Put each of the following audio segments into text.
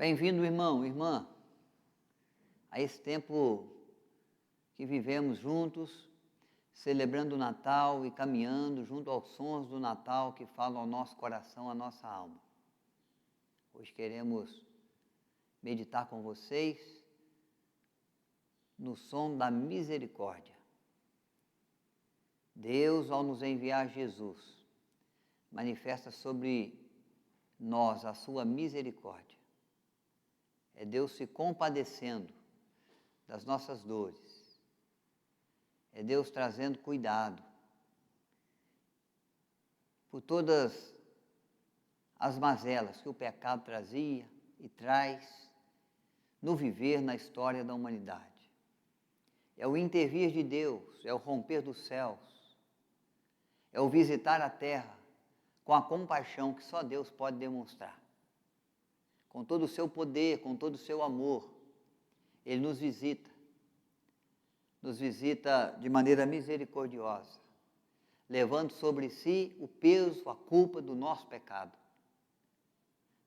Bem-vindo, irmão, irmã, a esse tempo que vivemos juntos, celebrando o Natal e caminhando junto aos sons do Natal que falam ao nosso coração, à nossa alma. Hoje queremos meditar com vocês no som da misericórdia. Deus, ao nos enviar Jesus, manifesta sobre nós a sua misericórdia. É Deus se compadecendo das nossas dores. É Deus trazendo cuidado por todas as mazelas que o pecado trazia e traz no viver, na história da humanidade. É o intervir de Deus, é o romper dos céus, é o visitar a terra com a compaixão que só Deus pode demonstrar. Com todo o seu poder, com todo o seu amor, Ele nos visita de maneira misericordiosa, levando sobre si o peso, a culpa do nosso pecado,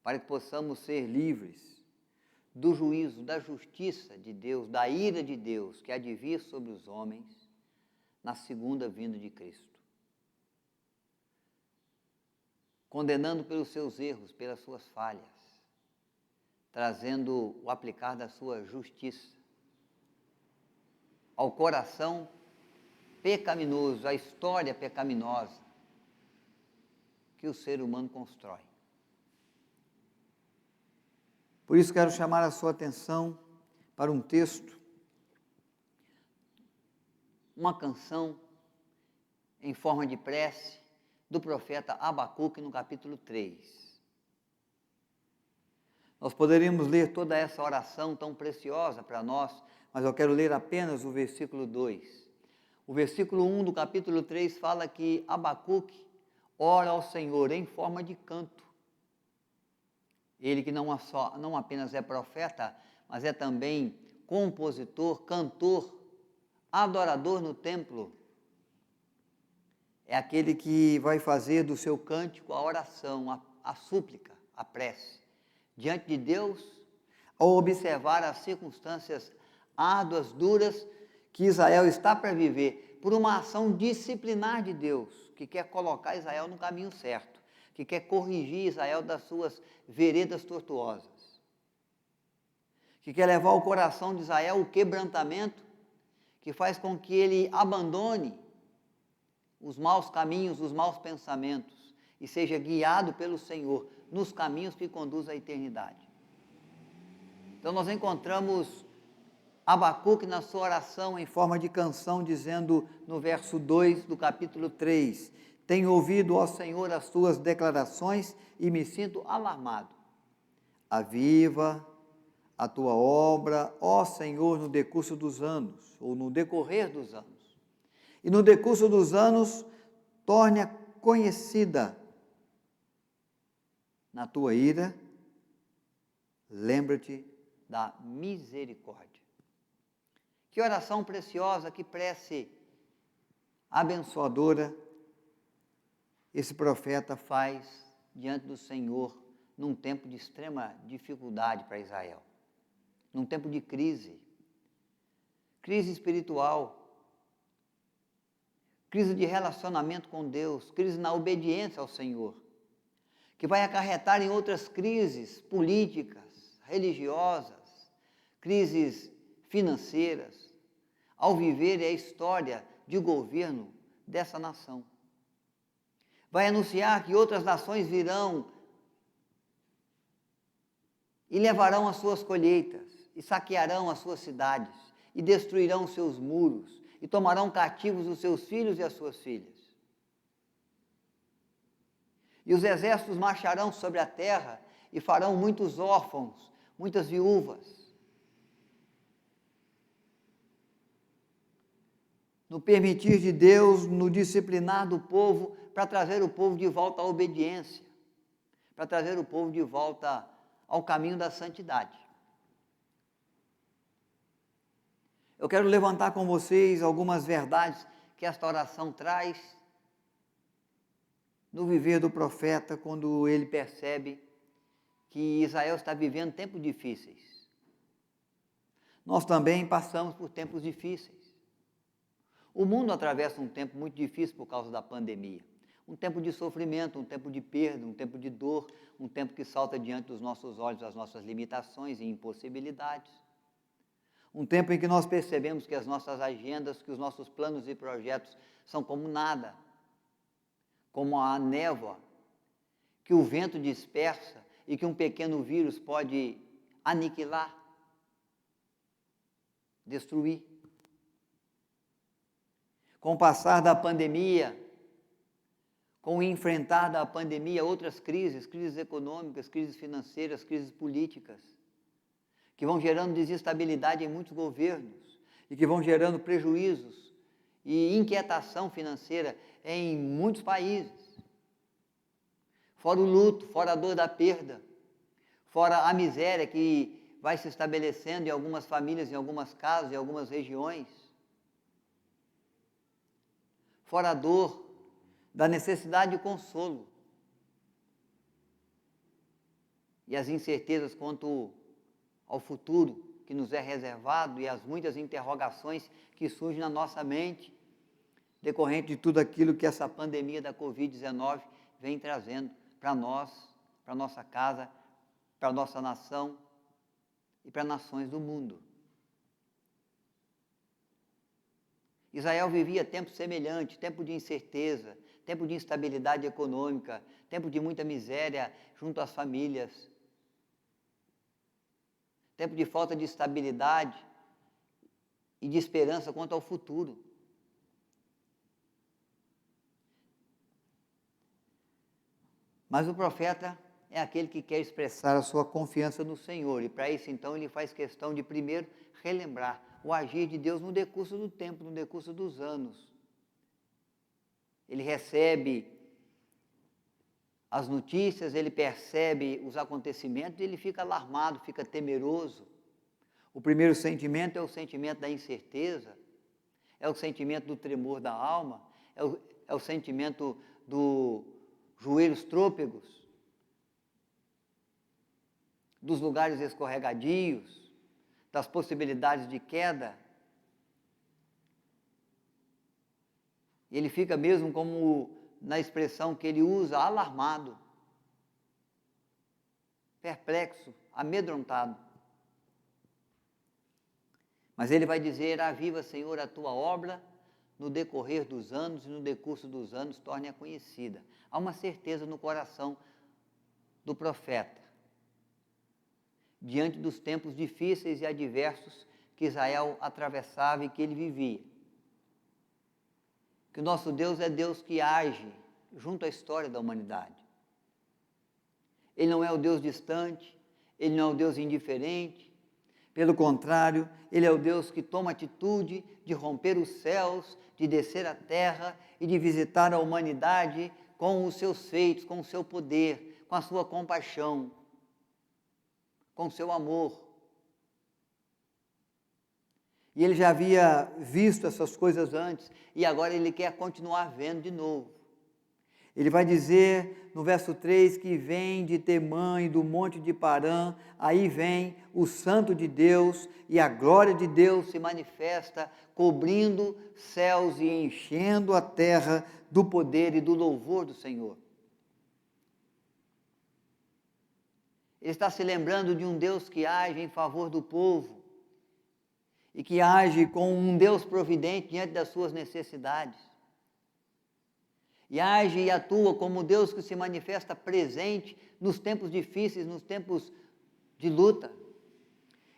para que possamos ser livres do juízo, da justiça de Deus, da ira de Deus que há de vir sobre os homens na segunda vinda de Cristo, condenando pelos seus erros, pelas suas falhas, trazendo o aplicar da sua justiça ao coração pecaminoso, à história pecaminosa que o ser humano constrói. Por isso quero chamar a sua atenção para um texto, uma canção em forma de prece do profeta Abacuque no capítulo 3. Nós poderíamos ler toda essa oração tão preciosa para nós, mas eu quero ler apenas o versículo 2. O versículo 1 do capítulo 3 fala que Abacuque ora ao Senhor em forma de canto. Ele que não apenas é profeta, mas é também compositor, cantor, adorador no templo. É aquele que vai fazer do seu cântico a oração, a súplica, a prece diante de Deus, ao observar as circunstâncias árduas, duras, que Israel está para viver, por uma ação disciplinar de Deus, que quer colocar Israel no caminho certo, que quer corrigir Israel das suas veredas tortuosas, que quer levar ao coração de Israel o quebrantamento, que faz com que ele abandone os maus caminhos, os maus pensamentos, e seja guiado pelo Senhor nos caminhos que conduzem à eternidade. Então nós encontramos Abacuque na sua oração em forma de canção, dizendo no verso 2 do capítulo 3, tenho ouvido, ó Senhor, as tuas declarações e me sinto alarmado. Aviva a tua obra, ó Senhor, no decurso dos anos, ou no decorrer dos anos. E no decurso dos anos, torne-a conhecida. Na tua ira, lembra-te da misericórdia. Que oração preciosa, que prece abençoadora esse profeta faz diante do Senhor num tempo de extrema dificuldade para Israel, num tempo de crise espiritual, crise de relacionamento com Deus, crise na obediência ao Senhor, que vai acarretar em outras crises políticas, religiosas, crises financeiras, ao viver a história de governo dessa nação. Vai anunciar que outras nações virão e levarão as suas colheitas, e saquearão as suas cidades, e destruirão os seus muros, e tomarão cativos os seus filhos e as suas filhas. E os exércitos marcharão sobre a terra e farão muitos órfãos, muitas viúvas. No permitir de Deus, no disciplinar do povo, para trazer o povo de volta à obediência, para trazer o povo de volta ao caminho da santidade. Eu quero levantar com vocês algumas verdades que esta oração traz no viver do profeta, quando ele percebe que Israel está vivendo tempos difíceis. Nós também passamos por tempos difíceis. O mundo atravessa um tempo muito difícil por causa da pandemia. Um tempo de sofrimento, um tempo de perda, um tempo de dor, um tempo que salta diante dos nossos olhos as nossas limitações e impossibilidades. Um tempo em que nós percebemos que as nossas agendas, que os nossos planos e projetos são como nada, como a névoa, que o vento dispersa e que um pequeno vírus pode aniquilar, destruir. Com o passar da pandemia, com o enfrentar da pandemia outras crises, crises econômicas, crises financeiras, crises políticas, que vão gerando desestabilidade em muitos governos e que vão gerando prejuízos e inquietação financeira em muitos países. Fora o luto, fora a dor da perda, fora a miséria que vai se estabelecendo em algumas famílias, em algumas casas, em algumas regiões. Fora a dor da necessidade de consolo e as incertezas quanto ao futuro que nos é reservado e as muitas interrogações que surgem na nossa mente decorrente de tudo aquilo que essa pandemia da Covid-19 vem trazendo para nós, para a nossa casa, para a nossa nação e para nações do mundo. Israel vivia tempo semelhante, tempo de incerteza, tempo de instabilidade econômica, tempo de muita miséria junto às famílias, tempo de falta de estabilidade e de esperança quanto ao futuro. Mas o profeta é aquele que quer expressar a sua confiança no Senhor, e para isso então ele faz questão de primeiro relembrar o agir de Deus no decurso do tempo, no decurso dos anos. Ele recebe as notícias, ele percebe os acontecimentos e ele fica alarmado, fica temeroso. O primeiro sentimento é o sentimento da incerteza, é o sentimento do tremor da alma, é o sentimento dos joelhos trôpegos, dos lugares escorregadios, das possibilidades de queda. Ele fica mesmo como na expressão que ele usa, alarmado, perplexo, amedrontado. Mas ele vai dizer: aviva, Senhor, a tua obra no decorrer dos anos e no decurso dos anos torne-a conhecida. Há uma certeza no coração do profeta, diante dos tempos difíceis e adversos que Israel atravessava e que ele vivia, que o nosso Deus é Deus que age junto à história da humanidade. Ele não é o Deus distante, ele não é o Deus indiferente, pelo contrário, ele é o Deus que toma atitude de romper os céus, de descer à terra e de visitar a humanidade com os seus feitos, com o seu poder, com a sua compaixão, com o seu amor. E ele já havia visto essas coisas antes e agora ele quer continuar vendo de novo. Ele vai dizer no verso 3 que vem de Temã e do monte de Parã, aí vem o santo de Deus e a glória de Deus se manifesta, cobrindo céus e enchendo a terra do poder e do louvor do Senhor. Ele está se lembrando de um Deus que age em favor do povo e que age com um Deus providente diante das suas necessidades. E age e atua como Deus que se manifesta presente nos tempos difíceis, nos tempos de luta.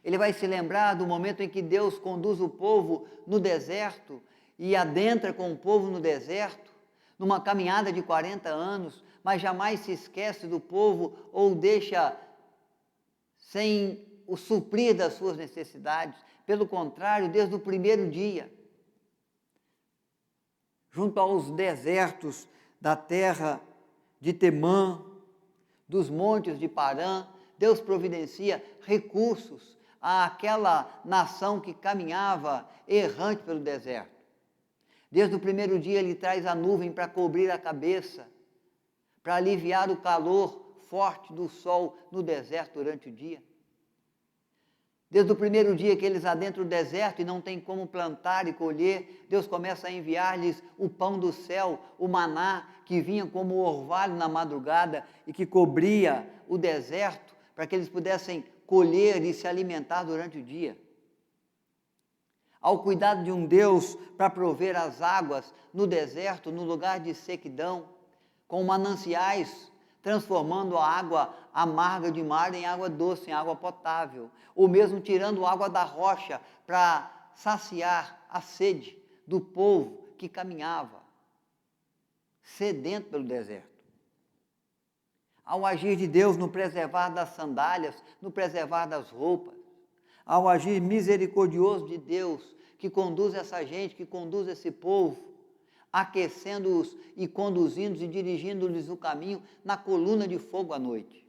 Ele vai se lembrar do momento em que Deus conduz o povo no deserto e adentra com o povo no deserto, numa caminhada de 40 anos, mas jamais se esquece do povo ou deixa sem o suprir das suas necessidades. Pelo contrário, desde o primeiro dia, junto aos desertos da terra de Temã, dos montes de Parã, Deus providencia recursos àquela nação que caminhava errante pelo deserto. Desde o primeiro dia ele traz a nuvem para cobrir a cabeça, para aliviar o calor forte do sol no deserto durante o dia. Desde o primeiro dia que eles adentram o deserto e não tem como plantar e colher, Deus começa a enviar-lhes o pão do céu, o maná, que vinha como orvalho na madrugada e que cobria o deserto para que eles pudessem colher e se alimentar durante o dia. Ao cuidado de um Deus para prover as águas no deserto, no lugar de sequidão, com mananciais, transformando a água amarga de mar em água doce, em água potável, ou mesmo tirando água da rocha para saciar a sede do povo que caminhava, sedento pelo deserto. Ao agir de Deus no preservar das sandálias, no preservar das roupas, ao agir misericordioso de Deus, que conduz essa gente, que conduz esse povo, aquecendo-os e conduzindo-os e dirigindo-lhes o caminho na coluna de fogo à noite.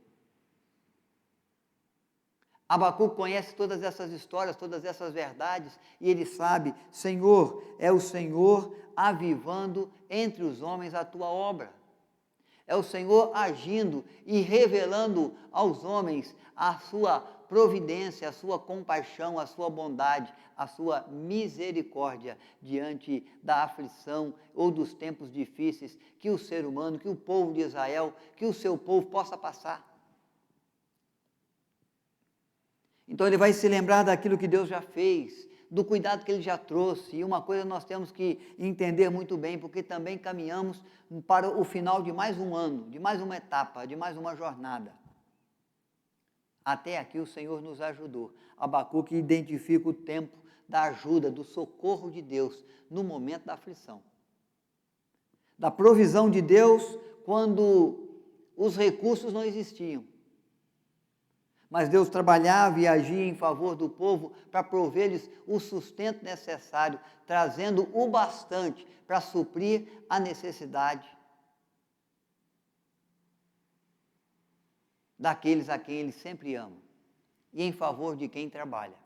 Abacuque conhece todas essas histórias, todas essas verdades, e ele sabe, Senhor, é o Senhor avivando entre os homens a tua obra. É o Senhor agindo e revelando aos homens a sua providência, a sua compaixão, a sua bondade, a sua misericórdia diante da aflição ou dos tempos difíceis que o ser humano, que o povo de Israel, que o seu povo possa passar. Então ele vai se lembrar daquilo que Deus já fez, do cuidado que ele já trouxe. E uma coisa nós temos que entender muito bem, porque também caminhamos para o final de mais um ano, de mais uma etapa, de mais uma jornada. Até aqui o Senhor nos ajudou. Abacuque identifica o tempo da ajuda, do socorro de Deus no momento da aflição. Da provisão de Deus quando os recursos não existiam. Mas Deus trabalhava e agia em favor do povo para prover-lhes o sustento necessário, trazendo o bastante para suprir a necessidade daqueles a quem Ele sempre ama e em favor de quem trabalha.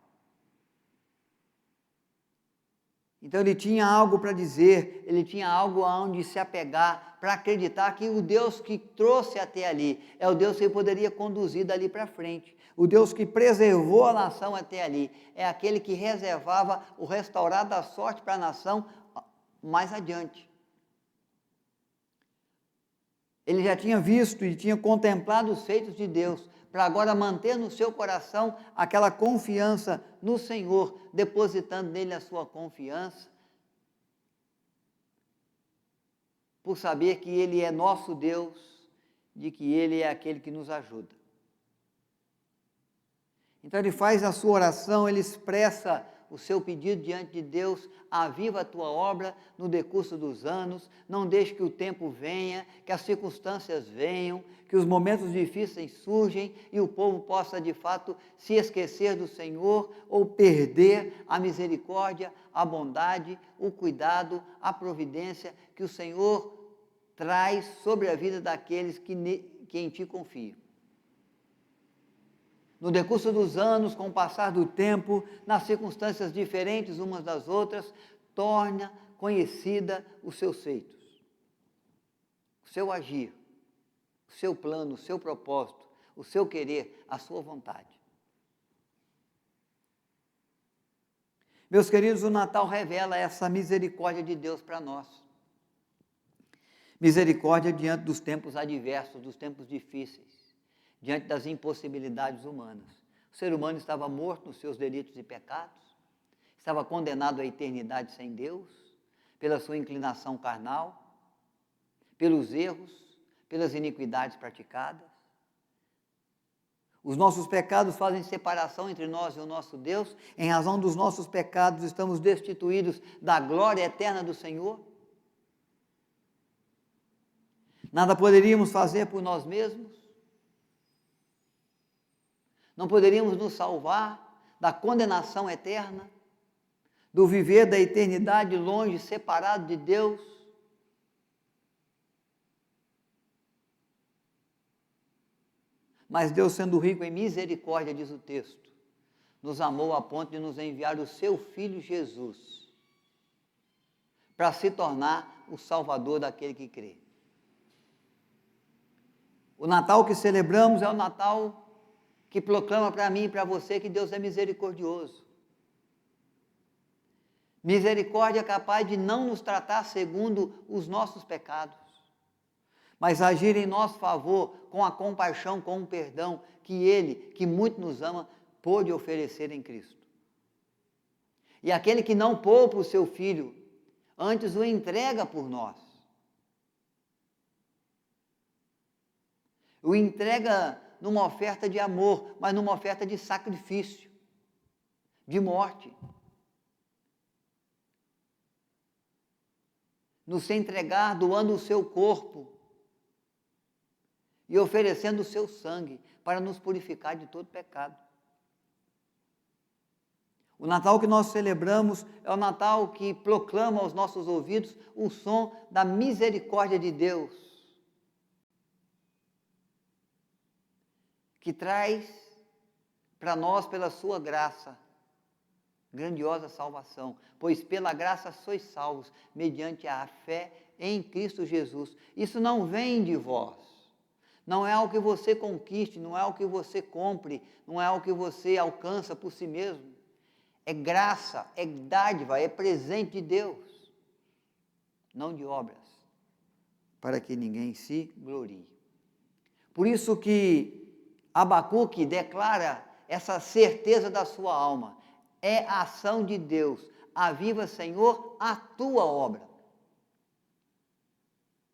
Então ele tinha algo para dizer, ele tinha algo aonde se apegar, para acreditar que o Deus que trouxe até ali é o Deus que ele poderia conduzir dali para frente. O Deus que preservou a nação até ali é aquele que reservava o restaurar da sorte para a nação mais adiante. Ele já tinha visto e tinha contemplado os feitos de Deus, para agora manter no seu coração aquela confiança no Senhor, depositando nele a sua confiança, por saber que Ele é nosso Deus, de que Ele é aquele que nos ajuda. Então ele faz a sua oração, ele expressa o seu pedido diante de Deus: aviva a tua obra no decurso dos anos, não deixe que o tempo venha, que as circunstâncias venham, que os momentos difíceis surgem e o povo possa de fato se esquecer do Senhor ou perder a misericórdia, a bondade, o cuidado, a providência que o Senhor traz sobre a vida daqueles que em ti confiam. No decurso dos anos, com o passar do tempo, nas circunstâncias diferentes umas das outras, torna conhecida os seus feitos, o seu agir, o seu plano, o seu propósito, o seu querer, a sua vontade. Meus queridos, o Natal revela essa misericórdia de Deus para nós. Misericórdia diante dos tempos adversos, dos tempos difíceis, diante das impossibilidades humanas. O ser humano estava morto nos seus delitos e pecados, estava condenado à eternidade sem Deus, pela sua inclinação carnal, pelos erros, pelas iniquidades praticadas. Os nossos pecados fazem separação entre nós e o nosso Deus. Em razão dos nossos pecados, estamos destituídos da glória eterna do Senhor. Nada poderíamos fazer por nós mesmos. Não poderíamos nos salvar da condenação eterna, do viver da eternidade longe, separado de Deus. Mas Deus, sendo rico em misericórdia, diz o texto, nos amou a ponto de nos enviar o seu Filho Jesus, para se tornar o Salvador daquele que crê. O Natal que celebramos é o Natal que proclama para mim e para você que Deus é misericordioso. Misericórdia é capaz de não nos tratar segundo os nossos pecados, mas agir em nosso favor com a compaixão, com o perdão que Ele, que muito nos ama, pôde oferecer em Cristo. E aquele que não poupa o seu Filho, antes o entrega por nós. O entrega numa oferta de amor, mas numa oferta de sacrifício, de morte. Nos entregar, doando o seu corpo e oferecendo o seu sangue para nos purificar de todo pecado. O Natal que nós celebramos é o Natal que proclama aos nossos ouvidos o som da misericórdia de Deus, que traz para nós, pela sua graça, grandiosa salvação, pois pela graça sois salvos, mediante a fé em Cristo Jesus. Isso não vem de vós, não é algo que você conquiste, não é algo que você compre, não é algo que você alcança por si mesmo. É graça, é dádiva, é presente de Deus, não de obras, para que ninguém se glorie. Por isso que Abacuque declara essa certeza da sua alma: é a ação de Deus, aviva, Senhor, a tua obra.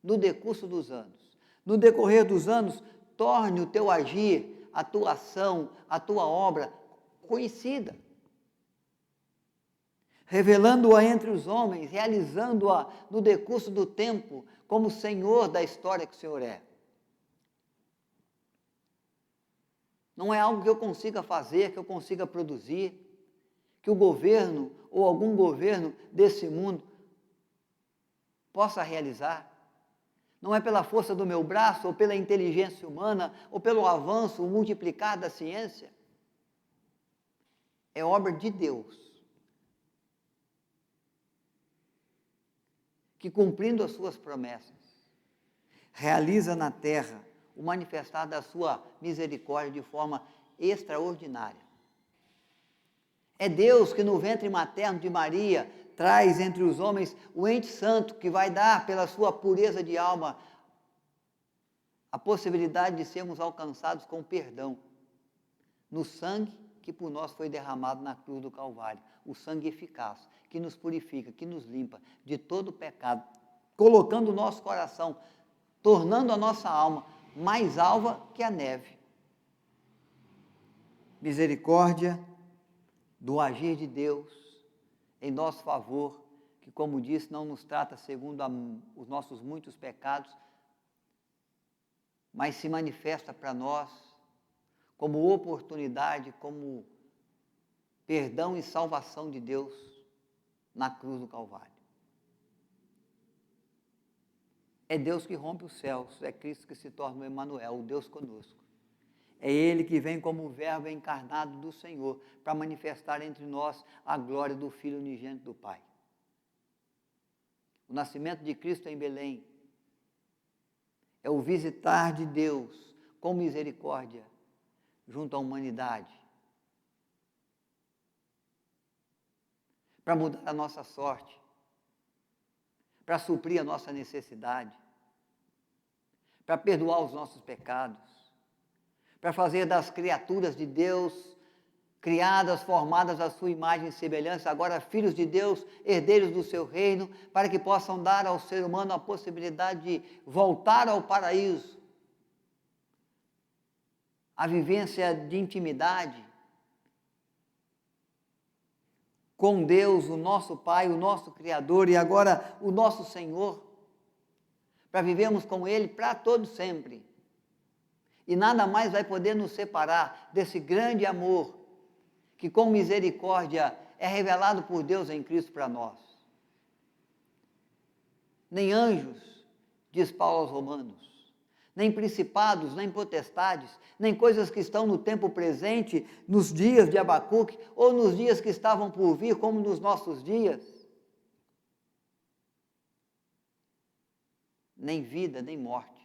No decurso dos anos, no decorrer dos anos, torne o teu agir, a tua ação, a tua obra conhecida, revelando-a entre os homens, realizando-a no decurso do tempo, como Senhor da história que o Senhor é. Não é algo que eu consiga fazer, que eu consiga produzir, que o governo ou algum governo desse mundo possa realizar. Não é pela força do meu braço, ou pela inteligência humana, ou pelo avanço, o multiplicar da ciência. É obra de Deus, que, cumprindo as suas promessas, realiza na terra o manifestar da sua misericórdia de forma extraordinária. É Deus que no ventre materno de Maria traz entre os homens o ente santo que vai dar, pela sua pureza de alma, a possibilidade de sermos alcançados com perdão no sangue que por nós foi derramado na cruz do Calvário, o sangue eficaz, que nos purifica, que nos limpa de todo pecado, colocando o nosso coração, tornando a nossa alma mais alva que a neve. Misericórdia do agir de Deus em nosso favor, que, como disse, não nos trata segundo os nossos muitos pecados, mas se manifesta para nós como oportunidade, como perdão e salvação de Deus na cruz do Calvário. É Deus que rompe os céus, é Cristo que se torna o Emanuel, o Deus conosco. É Ele que vem como o Verbo encarnado do Senhor para manifestar entre nós a glória do Filho unigênito do Pai. O nascimento de Cristo em Belém é o visitar de Deus com misericórdia junto à humanidade, para mudar a nossa sorte, para suprir a nossa necessidade, para perdoar os nossos pecados, para fazer das criaturas de Deus, criadas, formadas à sua imagem e semelhança, agora filhos de Deus, herdeiros do seu reino, para que possam dar ao ser humano a possibilidade de voltar ao paraíso, a vivência de intimidade com Deus, o nosso Pai, o nosso Criador e agora o nosso Senhor, para vivermos com Ele para todo sempre. E nada mais vai poder nos separar desse grande amor que com misericórdia é revelado por Deus em Cristo para nós. Nem anjos, diz Paulo aos Romanos, nem principados, nem potestades, nem coisas que estão no tempo presente, nos dias de Abacuque, ou nos dias que estavam por vir, como nos nossos dias. Nem vida, nem morte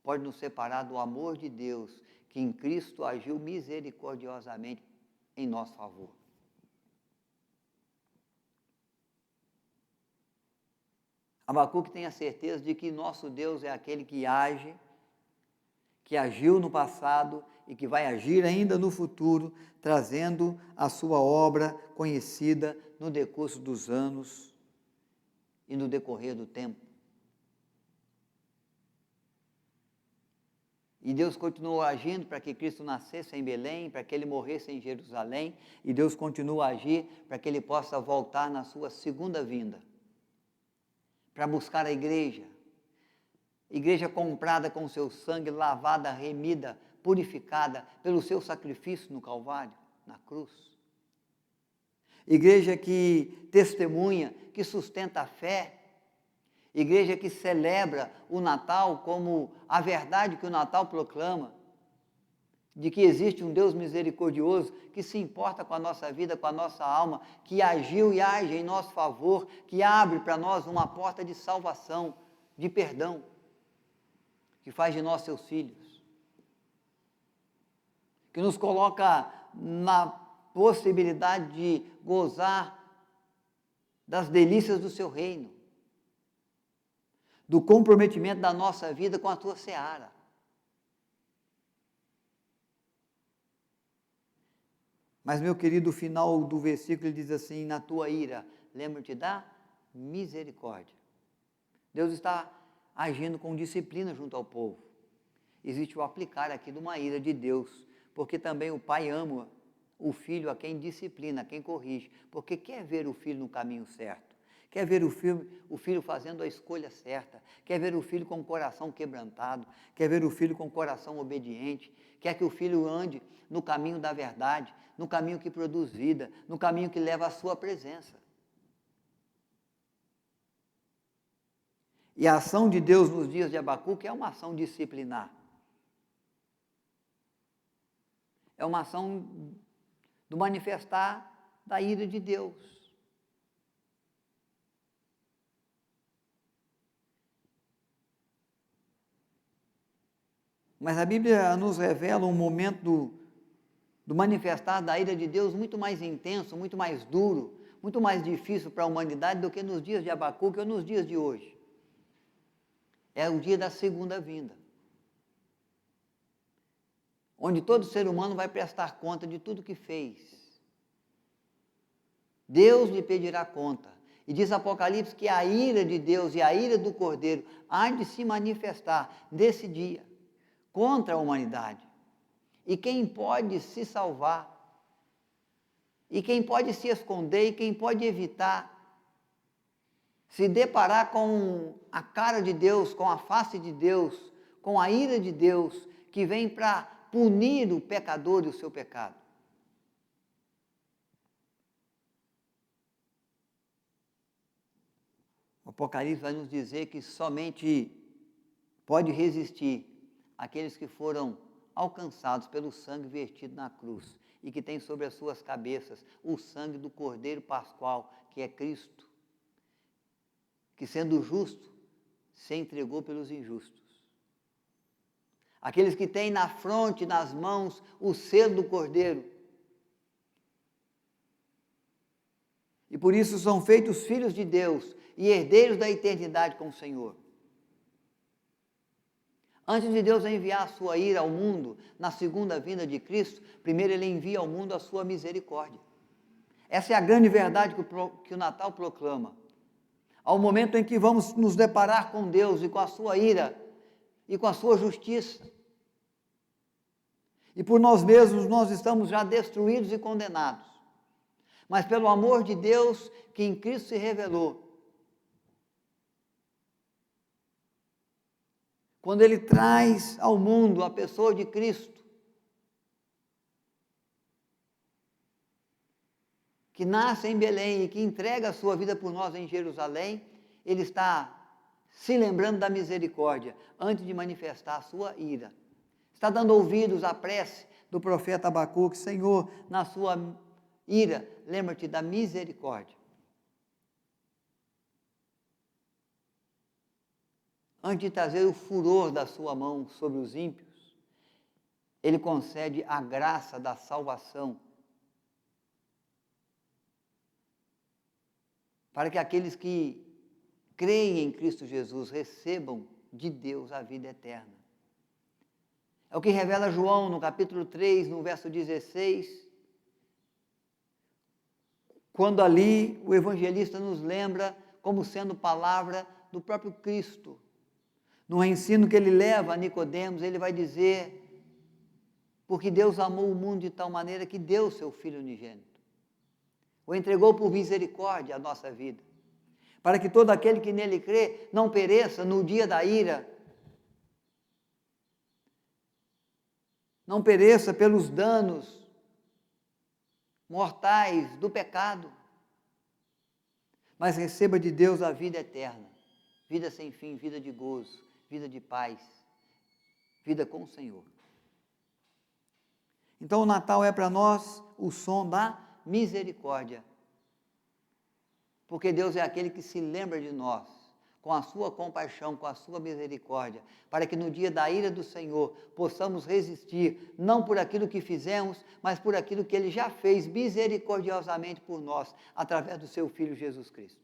pode nos separar do amor de Deus, que em Cristo agiu misericordiosamente em nosso favor. Abacuque tem a certeza de que nosso Deus é aquele que age, que agiu no passado e que vai agir ainda no futuro, trazendo a sua obra conhecida no decurso dos anos e no decorrer do tempo. E Deus continuou agindo para que Cristo nascesse em Belém, para que Ele morresse em Jerusalém, e Deus continua a agir para que Ele possa voltar na sua segunda vinda, para buscar a igreja comprada com seu sangue, lavada, remida, purificada pelo seu sacrifício no Calvário, na cruz. Igreja que testemunha, que sustenta a fé, igreja que celebra o Natal como a verdade que o Natal proclama, de que existe um Deus misericordioso, que se importa com a nossa vida, com a nossa alma, que agiu e age em nosso favor, que abre para nós uma porta de salvação, de perdão, que faz de nós seus filhos, que nos coloca na possibilidade de gozar das delícias do seu reino, do comprometimento da nossa vida com a tua seara. Mas, meu querido, o final do versículo diz assim: na tua ira, lembra-te da misericórdia. Deus está agindo com disciplina junto ao povo. Existe o aplicar aqui de uma ira de Deus, porque também o pai ama o filho a quem disciplina, a quem corrige, porque quer ver o filho no caminho certo, quer ver o filho fazendo a escolha certa, quer ver o filho com o coração quebrantado, quer ver o filho com o coração obediente, quer que o filho ande no caminho da verdade, no caminho que produz vida, no caminho que leva à sua presença. E a ação de Deus nos dias de Abacuque é uma ação disciplinar. É uma ação do manifestar da ira de Deus. Mas a Bíblia nos revela um momento do manifestar da ira de Deus muito mais intenso, muito mais duro, muito mais difícil para a humanidade do que nos dias de Abacuque ou nos dias de hoje. É o dia da segunda vinda, onde todo ser humano vai prestar conta de tudo que fez. Deus lhe pedirá conta. E diz Apocalipse que a ira de Deus e a ira do Cordeiro há de se manifestar nesse dia contra a humanidade. E quem pode se salvar, e quem pode se esconder, e quem pode evitar se deparar com a cara de Deus, com a face de Deus, com a ira de Deus, que vem para punir o pecador e o seu pecado. O Apocalipse vai nos dizer que somente pode resistir aqueles que foram alcançados pelo sangue vertido na cruz e que tem sobre as suas cabeças o sangue do Cordeiro Pascual, que é Cristo, que sendo justo, se entregou pelos injustos. Aqueles que têm na fronte, nas mãos, o selo do Cordeiro. E por isso são feitos filhos de Deus e herdeiros da eternidade com o Senhor. Antes de Deus enviar a sua ira ao mundo, na segunda vinda de Cristo, primeiro Ele envia ao mundo a sua misericórdia. Essa é a grande verdade que o Natal proclama. Ao momento em que vamos nos deparar com Deus e com a sua ira e com a sua justiça. E por nós mesmos nós estamos já destruídos e condenados. Mas pelo amor de Deus que em Cristo se revelou, quando Ele traz ao mundo a pessoa de Cristo, que nasce em Belém e que entrega a sua vida por nós em Jerusalém, Ele está se lembrando da misericórdia antes de manifestar a sua ira. Está dando ouvidos à prece do profeta Abacuque: Senhor, na sua ira, lembra-te da misericórdia. antes de trazer o furor da sua mão sobre os ímpios, Ele concede a graça da salvação, para que aqueles que creem em Cristo Jesus recebam de Deus a vida eterna. É o que revela João no capítulo 3, no verso 16, quando ali o evangelista nos lembra como sendo palavra do próprio Cristo. No ensino que ele leva a Nicodemos, ele vai dizer: porque Deus amou o mundo de tal maneira que deu o seu Filho unigênito, o entregou por misericórdia à nossa vida, para que todo aquele que nele crê não pereça no dia da ira, não pereça pelos danos mortais do pecado, mas receba de Deus a vida eterna, vida sem fim, vida de gozo, vida de paz, vida com o Senhor. Então o Natal é para nós o som da misericórdia, porque Deus é aquele que se lembra de nós, com a sua compaixão, com a sua misericórdia, para que no dia da ira do Senhor possamos resistir, não por aquilo que fizemos, mas por aquilo que Ele já fez misericordiosamente por nós, através do seu Filho Jesus Cristo.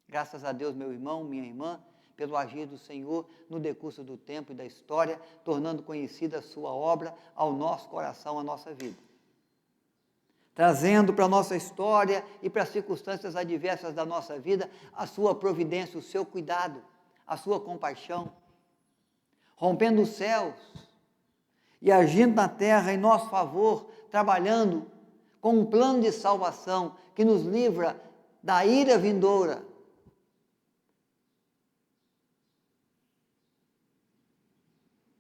Graças a Deus, meu irmão, minha irmã, pelo agir do Senhor no decurso do tempo e da história, tornando conhecida a sua obra ao nosso coração, à nossa vida. Trazendo para a nossa história e para as circunstâncias adversas da nossa vida a sua providência, o seu cuidado, a sua compaixão, rompendo os céus e agindo na terra em nosso favor, trabalhando com um plano de salvação que nos livra da ira vindoura,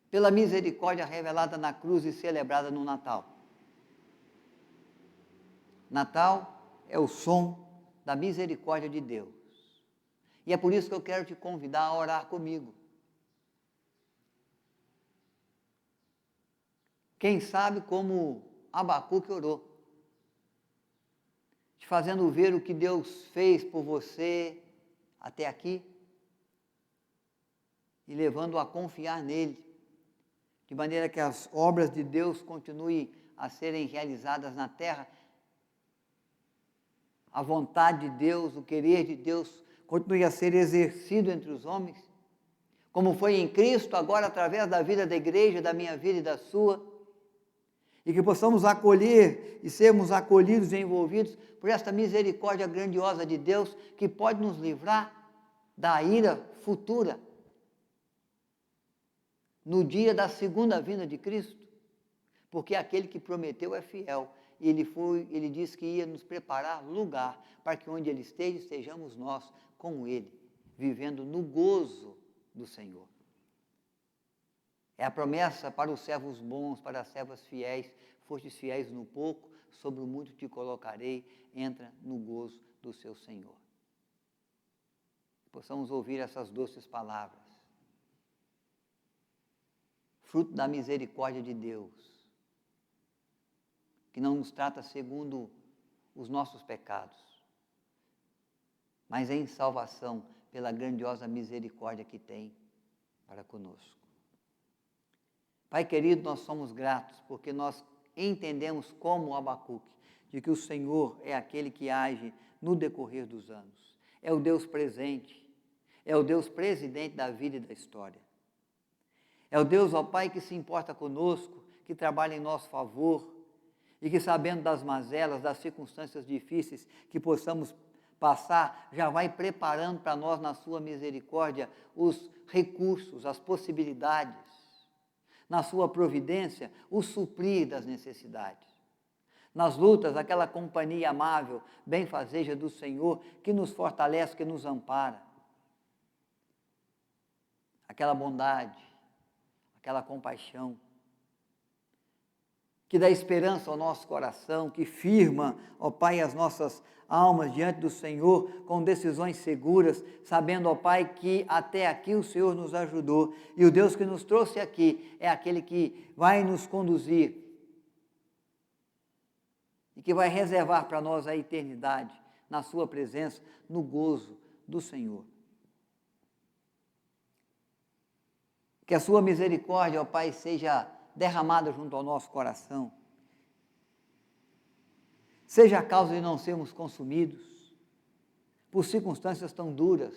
pela misericórdia revelada na cruz e celebrada no Natal. Natal é o som da misericórdia de Deus. E é por isso que eu quero te convidar a orar comigo. Quem sabe como Abacuque orou, te fazendo ver o que Deus fez por você até aqui e levando a confiar nele, de maneira que as obras de Deus continuem a serem realizadas na terra. A vontade de Deus, o querer de Deus continue a ser exercido entre os homens, como foi em Cristo, agora através da vida da igreja, da minha vida e da sua, e que possamos acolher e sermos acolhidos e envolvidos por esta misericórdia grandiosa de Deus, que pode nos livrar da ira futura, no dia da segunda vinda de Cristo, porque aquele que prometeu é fiel. E ele disse que ia nos preparar lugar para que onde Ele esteja, estejamos nós com Ele, vivendo no gozo do Senhor. É a promessa para os servos bons, para as servas fiéis. Fostes fiéis no pouco, sobre o muito te colocarei, entra no gozo do seu Senhor. Possamos ouvir essas doces palavras, fruto da misericórdia de Deus, que não nos trata segundo os nossos pecados, mas em salvação pela grandiosa misericórdia que tem para conosco. Pai querido, nós somos gratos porque nós entendemos como Abacuque, de que o Senhor é aquele que age no decorrer dos anos. É o Deus presente, é o Deus presidente da vida e da história. É o Deus, ó Pai, que se importa conosco, que trabalha em nosso favor, e que, sabendo das mazelas, das circunstâncias difíceis que possamos passar, já vai preparando para nós, na sua misericórdia, os recursos, as possibilidades, na sua providência, o suprir das necessidades. Nas lutas, aquela companhia amável, benfazeja do Senhor, que nos fortalece, que nos ampara. Aquela bondade, aquela compaixão, que dá esperança ao nosso coração, que firma, ó Pai, as nossas almas diante do Senhor com decisões seguras, sabendo, ó Pai, que até aqui o Senhor nos ajudou e o Deus que nos trouxe aqui é aquele que vai nos conduzir e que vai reservar para nós a eternidade na sua presença, no gozo do Senhor. Que a sua misericórdia, ó Pai, seja derramada junto ao nosso coração. Seja a causa de não sermos consumidos por circunstâncias tão duras,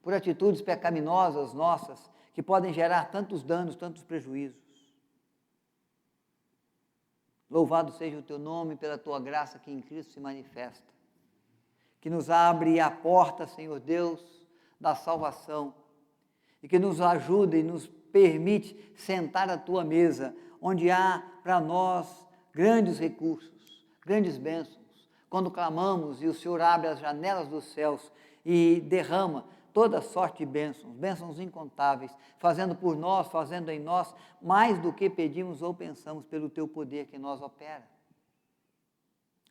por atitudes pecaminosas nossas, que podem gerar tantos danos, tantos prejuízos. Louvado seja o teu nome pela tua graça que em Cristo se manifesta, que nos abre a porta, Senhor Deus, da salvação, e que nos ajuda e nos permite sentar à tua mesa, onde há para nós grandes recursos, grandes bênçãos, quando clamamos e o Senhor abre as janelas dos céus e derrama toda sorte de bênçãos, bênçãos incontáveis, fazendo por nós, fazendo em nós, mais do que pedimos ou pensamos pelo teu poder que em nós opera.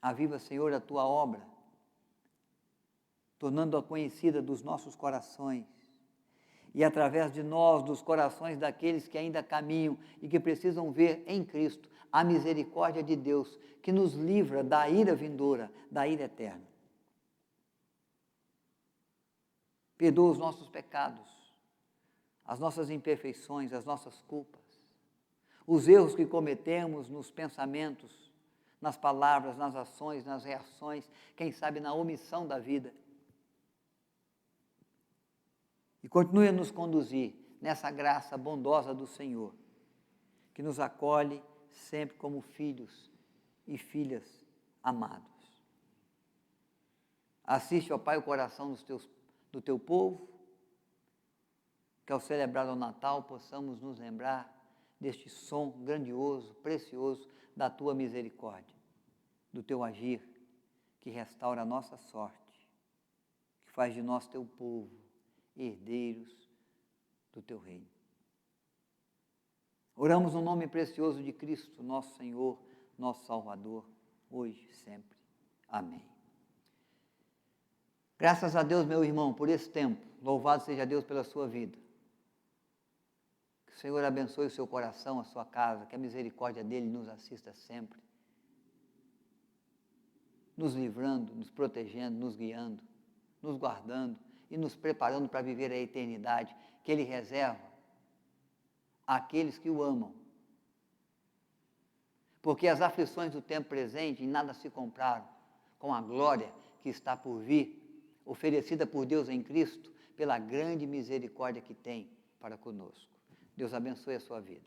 Aviva, Senhor, a tua obra, tornando-a conhecida dos nossos corações, e através de nós, dos corações daqueles que ainda caminham e que precisam ver em Cristo a misericórdia de Deus, que nos livra da ira vindoura, da ira eterna. Perdoa os nossos pecados, as nossas imperfeições, as nossas culpas, os erros que cometemos nos pensamentos, nas palavras, nas ações, nas reações, quem sabe na omissão da vida. E continue a nos conduzir nessa graça bondosa do Senhor, que nos acolhe sempre como filhos e filhas amados. Assiste, ó Pai, o coração do teu povo, que ao celebrar o Natal possamos nos lembrar deste som grandioso, precioso da tua misericórdia, do teu agir, que restaura a nossa sorte, que faz de nós teu povo, herdeiros do teu reino. Oramos no nome precioso de Cristo, nosso Senhor, nosso Salvador, hoje e sempre. Amém. Graças a Deus, meu irmão, por esse tempo. Louvado seja Deus pela sua vida. Que o Senhor abençoe o seu coração, a sua casa, que a misericórdia dele nos assista sempre, nos livrando, nos protegendo, nos guiando, nos guardando e nos preparando para viver a eternidade que ele reserva àqueles que o amam. Porque as aflições do tempo presente em nada se compraram com a glória que está por vir, oferecida por Deus em Cristo, pela grande misericórdia que tem para conosco. Deus abençoe a sua vida.